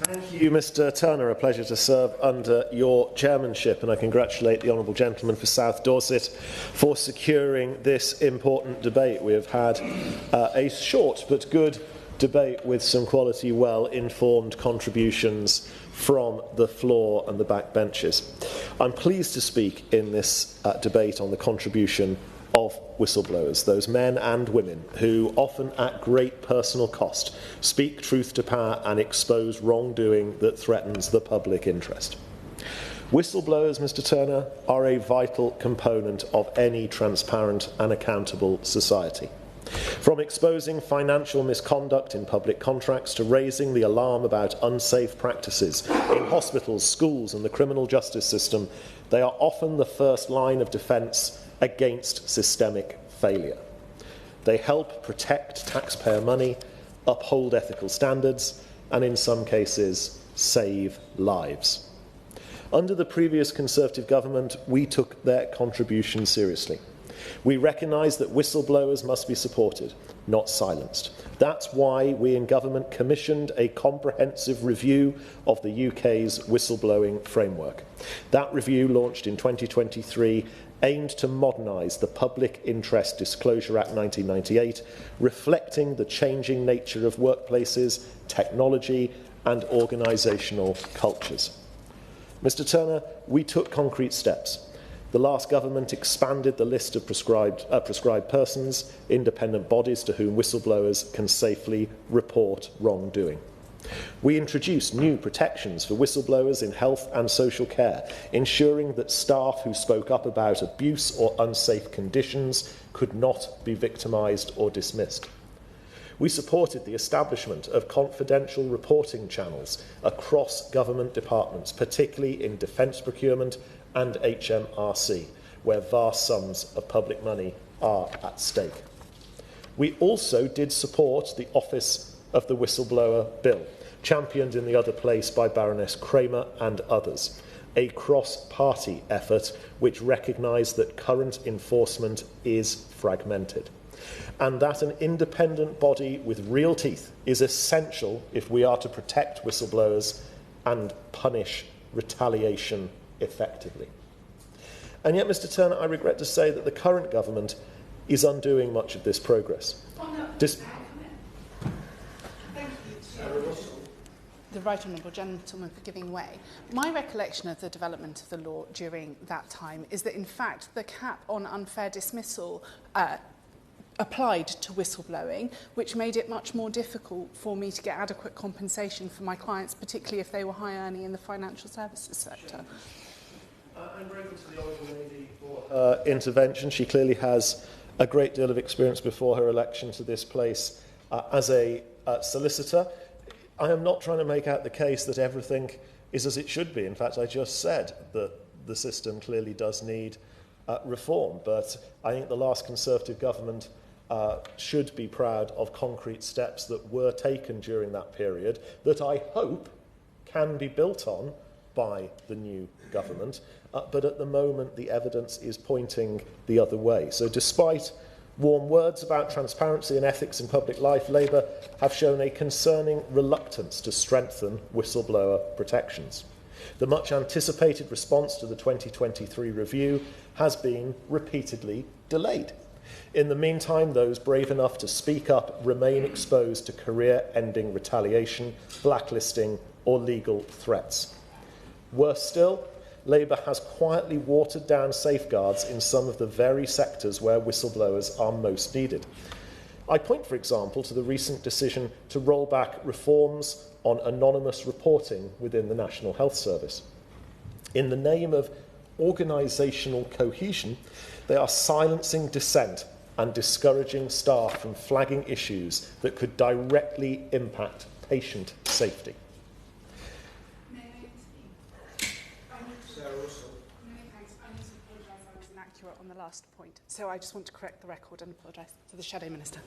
Thank you, Mr Turner. A pleasure to serve under your chairmanship, and I congratulate the honourable gentleman for South Dorset for securing this important debate. We have had a short but good debate with some quality, well-informed contributions from the floor and the back benches. I'm pleased to speak in this debate on the contribution of whistleblowers, those men and women who, often at great personal cost, speak truth to power and expose wrongdoing that threatens the public interest. Whistleblowers, Mr Turner, are a vital component of any transparent and accountable society. From exposing financial misconduct in public contracts to raising the alarm about unsafe practices in hospitals, schools and the criminal justice system, they are often the first line of defence against systemic failure. They help protect taxpayer money, uphold ethical standards, and in some cases, save lives. Under the previous Conservative government, we took their contribution seriously. We recognise that whistleblowers must be supported, not silenced. That's why we in government commissioned a comprehensive review of the UK's whistleblowing framework. That review, launched in 2023, aimed to modernise the Public Interest Disclosure Act 1998, reflecting the changing nature of workplaces, technology and organisational cultures. Mr Turner, we took concrete steps. The last government expanded the list of prescribed persons, independent bodies to whom whistleblowers can safely report wrongdoing. We introduced new protections for whistleblowers in health and social care, ensuring that staff who spoke up about abuse or unsafe conditions could not be victimised or dismissed. We supported the establishment of confidential reporting channels across government departments, particularly in defence procurement and HMRC, where vast sums of public money are at stake. We also did support the Office of the Whistleblower Bill, championed in the other place by Baroness Kramer and others, a cross-party effort which recognised that current enforcement is fragmented, and that an independent body with real teeth is essential if we are to protect whistleblowers and punish retaliation effectively. And yet, Mr Turner, I regret to say that the current government is undoing much of this progress. The Right Honourable Gentleman for giving way. My recollection of the development of the law during that time is that, in fact, the cap on unfair dismissal applied to whistleblowing, which made it much more difficult for me to get adequate compensation for my clients, particularly if they were high earning in the financial services sector. I'm grateful to the Honourable Lady for her intervention. She clearly has a great deal of experience before her election to this place as a solicitor. I am not trying to make out the case that everything is as it should be. In fact, I just said that the system clearly does need reform, but I think the last Conservative government should be proud of concrete steps that were taken during that period that I hope can be built on by the new government, but at the moment the evidence is pointing the other way. So despite warm words about transparency and ethics in public life, Labour have shown a concerning reluctance to strengthen whistleblower protections. The much anticipated response to the 2023 review has been repeatedly delayed. In the meantime, those brave enough to speak up remain exposed to career-ending retaliation, blacklisting or legal threats. Worse still, Labour has quietly watered down safeguards in some of the very sectors where whistleblowers are most needed. I point, for example, to the recent decision to roll back reforms on anonymous reporting within the National Health Service. In the name of organisational cohesion, they are silencing dissent and discouraging staff from flagging issues that could directly impact patient safety. On the last point, so I just want to correct the record and apologise to the Shadow Minister.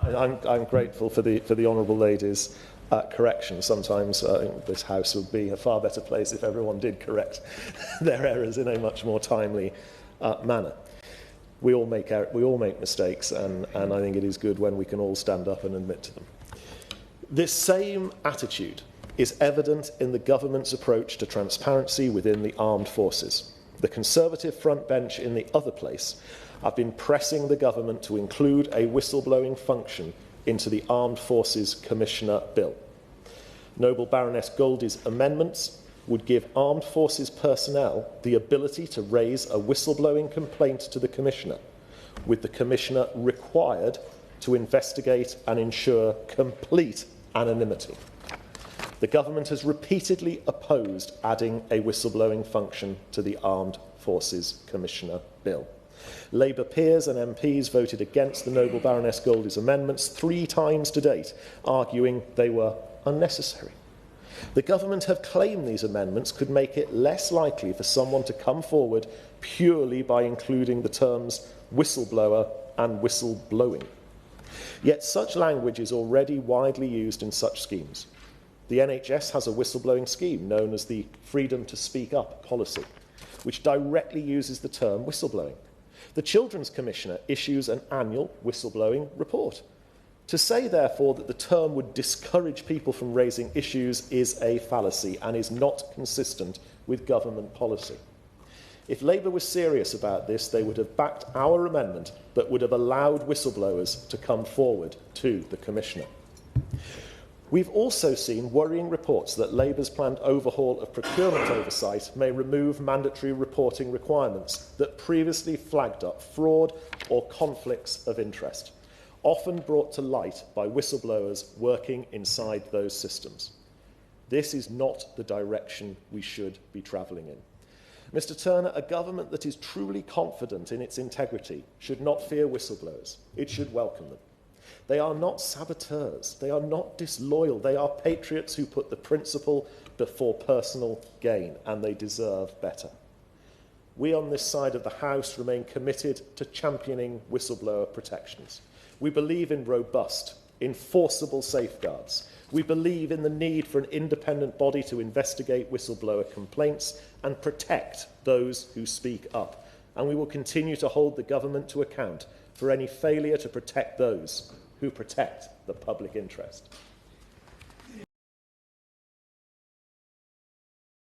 I'm grateful for the Honourable Lady's correction. Sometimes I think this House would be a far better place if everyone did correct their errors in a much more timely manner. We all make mistakes, and I think it is good when we can all stand up and admit to them. This same attitude is evident in the government's approach to transparency within the armed forces. The Conservative front bench in the other place have been pressing the government to include a whistleblowing function into the Armed Forces Commissioner Bill. Noble Baroness Goldie's amendments would give armed forces personnel the ability to raise a whistleblowing complaint to the Commissioner, with the Commissioner required to investigate and ensure complete anonymity. The government has repeatedly opposed adding a whistleblowing function to the Armed Forces Commissioner Bill. Labour peers and MPs voted against the Noble Baroness Goldie's amendments 3 times to date, arguing they were unnecessary. The government have claimed these amendments could make it less likely for someone to come forward purely by including the terms whistleblower and whistleblowing. Yet such language is already widely used in such schemes. The NHS has a whistleblowing scheme known as the Freedom to Speak Up policy, which directly uses the term whistleblowing. The Children's Commissioner issues an annual whistleblowing report. To say, therefore, that the term would discourage people from raising issues is a fallacy and is not consistent with government policy. If Labour was serious about this, they would have backed our amendment that would have allowed whistleblowers to come forward to the Commissioner. We've also seen worrying reports that Labour's planned overhaul of procurement oversight may remove mandatory reporting requirements that previously flagged up fraud or conflicts of interest, often brought to light by whistleblowers working inside those systems. This is not the direction we should be travelling in. Mr. Turner, a government that is truly confident in its integrity should not fear whistleblowers. It should welcome them. They are not saboteurs. They are not disloyal. They are patriots who put the principle before personal gain, and they deserve better. We on this side of the House remain committed to championing whistleblower protections. We believe in robust, enforceable safeguards. We believe in the need for an independent body to investigate whistleblower complaints and protect those who speak up. And we will continue to hold the government to account for any failure to protect those who protect the public interest.